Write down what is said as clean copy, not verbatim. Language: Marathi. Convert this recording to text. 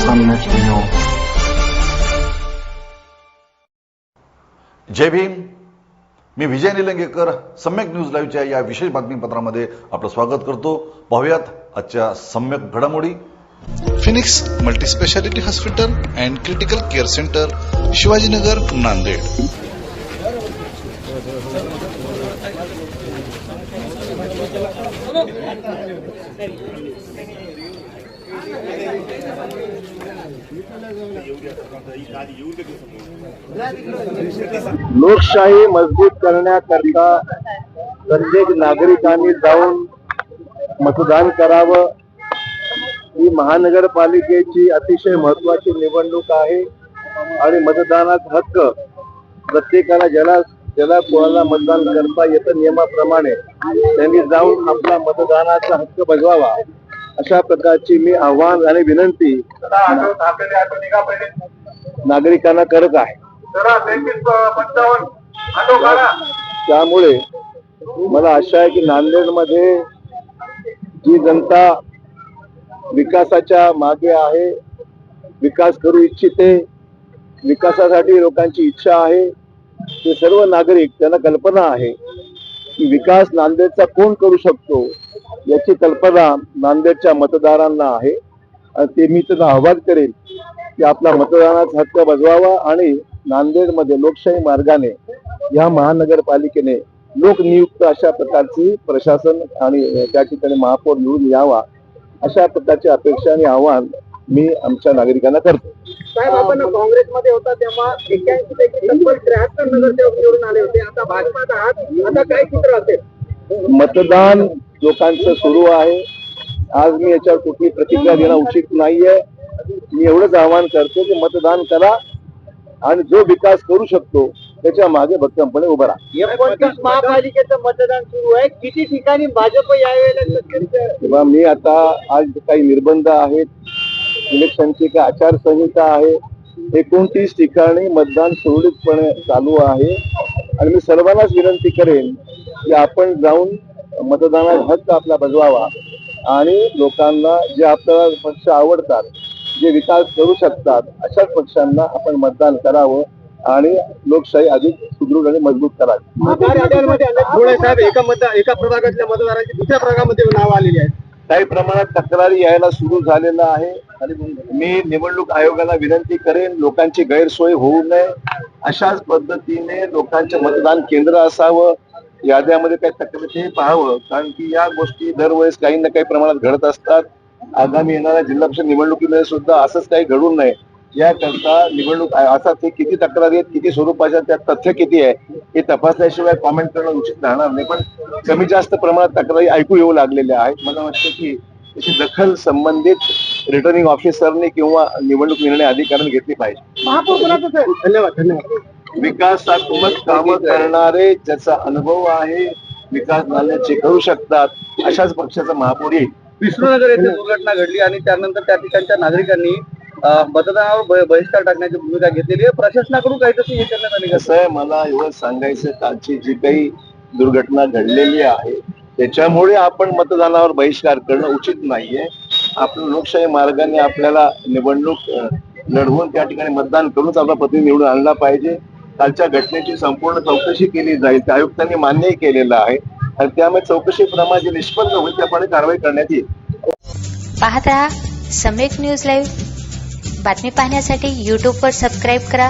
सम्यक न्यूज। जय भीम। मी विजय निलंगेकर सम्यक न्यूज लाईव्हच्या या विशेष बातमीपत्रामध्ये आपलं स्वागत करतो। पाहूयात आजच्या सम्यक घडामोडी। Phoenix multispeciality hospital and critical care centre, Shivajinagar, Nanded. लोकशाही मजबूत करण्याकरता प्रत्येक नागरिकांनी जाऊन मतदान करावं। ही महानगरपालिकेची अतिशय महत्त्वाची निवडणूक आहे आणि मतदानाचा हक्क प्रत्येकाला ज्याला कोणाला मतदान करता येतं नियमाप्रमाणे त्यांनी जाऊन आपला मतदानाचा हक्क बजवावा, अशा प्रकारची मी आव्हान आणि विनंती नागरिकांना करत आहे। त्यामुळे मला आशा आहे की नांदेडमध्ये जी जनता विकासाच्या मागे आहे, विकास करू इच्छिते, विकासासाठी लोकांची इच्छा आहे, ते सर्व नागरिक त्यांना कल्पना आहे की विकास नांदेडचा कोण करू शकतो याची कल्पना नांदेडच्या मतदारांना आहे। ते मी त्यांना आवाहन करेन की आपला मतदानाचा हक्क बजवावा आणि नांदेडमध्ये लोकशाही मार्गाने या महानगरपालिकेने लोकनियुक्त अशा प्रकारची प्रशासन आणि त्या ठिकाणी महापौर निवडून यावा, अशा प्रकारची अपेक्षा आणि आव्हान मी आमच्या नागरिकांना करतो। साहेब, आपण काँग्रेसमध्ये होता तेव्हा 81 पैकी 73 नगरसेवक निवडून आले होते, आता भाजपात आहात, आता काय चित्र असेल? मतदान लोकांचं सुरू आहे। आज मी याच्यावर कुठली प्रतिक्रिया देणं उचित नाहीये। मी एवढंच आवाहन करतो की मतदान करा आणि जो विकास करू शकतो त्याच्या मागे भक्कमपणे उभा राहा। 29 महापालिकेचं मतदान सुरू आहे, किती ठिकाणी भाजप यावेळेला? मी आता आज काही निर्बंध आहेत, इलेक्शनची काही आचारसंहिता आहे, 29 ठिकाणी मतदान सुरळीतपणे चालू आहे आणि मी सर्वांनाच विनंती करेन की आपण जाऊन मतदानाचा हक्क आपला बजवावा आणि लोकांना जे आपल्याला पक्ष आवडतात, जे विकास करू शकतात, अशाच पक्षांना आपण मतदान करावं आणि लोकशाही अधिक सुदृढ आणि मजबूत करावी। साहेब, एका प्रभागातल्या मतदारांची दुसऱ्या प्रभागामध्ये नाव आलेली आहेत, काही प्रमाणात तक्रारी यायला सुरू झालेला आहे आणि मी निवडणूक आयोगाला विनंती करेन लोकांची गैरसोय होऊ नये, अशाच पद्धतीने लोकांचे मतदान केंद्र असावं, याद्यामध्ये काही तक्रारी पाहावं, कारण की या गोष्टी दरवेळेस काही ना काही प्रमाणात घडत असतात। आगामी येणाऱ्या जिल्हा परिषद निवडणुकीमध्ये सुद्धा असंच काही घडू नये याकरता निवडणूक असा ते किती तक्रारी आहेत, किती स्वरूपाच्या, त्यात तथ्य किती आहे हे तपासल्याशिवाय कॉमेंट करणं उचित राहणार नाही। पण कमी जास्त प्रमाणात तक्रारी ऐकू येऊ लागलेल्या आहेत। मला वाटतं की त्याची दखल संबंधित रिटर्निंग ऑफिसरने किंवा निवडणूक निर्णय अधिकाऱ्यांनी घेतली पाहिजे। धन्यवाद। विकासात्मक कामं करणारे, ज्याचा अनुभव आहे, विकास नांदेडचे करू शकतात, अशाच पक्षाचा महापौर येईल। विष्णुनगर येथे दुर्घटना घडली आणि त्यानंतर त्या ठिकाणच्या नागरिकांनी मतदानावर बहिष्कार टाकण्याची भूमिका घेतलेली आहे, प्रशासनाकडून काही तसं हे करण्यात आले? कसं आहे, मला एवढं सांगायचं, कालची जी काही दुर्घटना घडलेली आहे त्याच्यामुळे आपण मतदानावर बहिष्कार करणं उचित नाहीये। आपण लोकशाही मार्गाने आपल्याला निवडणूक लढवून त्या ठिकाणी मतदान करूनच आपला प्रतिनिधी निवडून आणला पाहिजे। कालच्या घटनेची संपूर्ण चौकशी केली जाईल, त्या आयुक्तांनी मान्यही केलेलं आहे आणि त्यामुळे चौकशीप्रमाणे जे निष्पन्न होईल त्याप्रमाणे कारवाई करण्यात येईल। पाहत रहा सम्यक न्यूज लाईव्ह। बातमी पाहण्यासाठी YouTube वर सबस्क्राईब करा